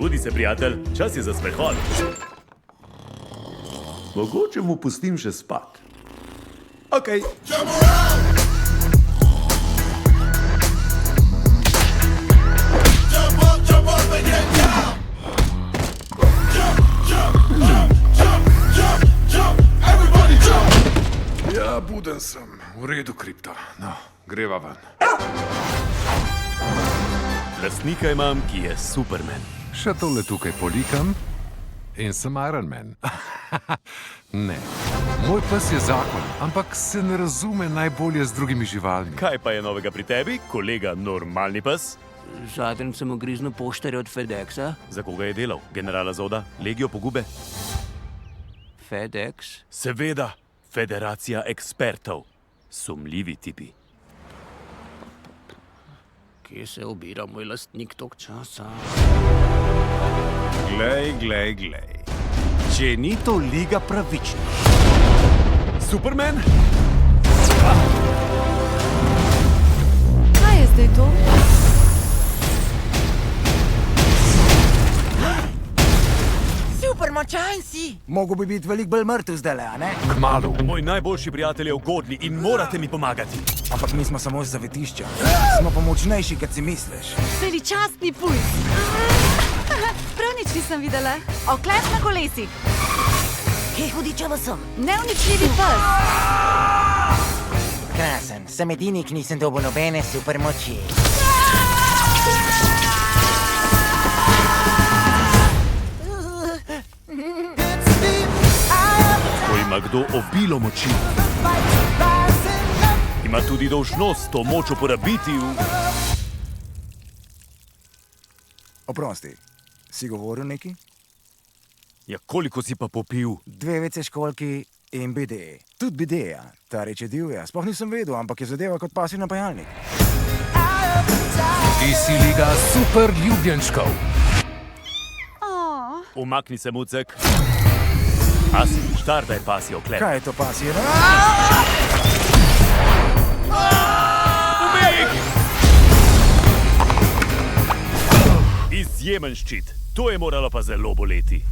Zbudi se, prijatelj, čas je za sprehod. Mogoče mu pustim še spat. Okej. Ja, buden sem. V redu, kripto. No, greva ven. Lastnika imam, ki je Superman. Še tole tukaj polikam in sem Iron Man. Ne. Moj pes je zakon, ampak se ne razume najbolje z drugimi živalmi. Kaj pa je novega pri tebi, kolega normalni pes? Zadnjič sem ugriznil poštarja od FedExa. Za koga je delal? Generala Zoda? Legijo pogube? FedEx? Seveda, Federacija ekspertov. Sumljivi tipi. Kje se obira moj lastnik tok časa? Glej. Če ni to liga pravičnih. Superman? Kaj je zdaj to? Super močan si! Mogo bi biti veliko bolj mrtev zdajle, a ne? Kmalu. Moj najboljši prijatelj je v godli in morate mi pomagati. Ampak mi smo samo z zavetišča. Smo pa močnejši, kot si misliš. Veličastni puls. Prav nič nisem videla. Oklep na kolesih. Kje hudičevo sem? Neuničljivi pes. Krasen, sem edini, ki nisem dobil nobene super moči. Ko ima kdo obilo moči, ima tudi dolžnost to moč uporabiti v... Oprosti, si govoril neki? Ja, koliko si pa popil? 2 vece školki in bide. Tudi bideja. Ta reč je divja. Sploh nisem vedel, ampak je zadeva kot pasji napajalnik. Ti si liga super ljubljenčkov. Umakni se, mucek. Asi, štartaj pasji oklep. Kaj je to pasji? Izjemen ščit. To je moralo pa zelo boleti.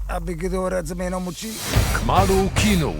A bi kdo rad zamenjal moči? Kmalu v kinu.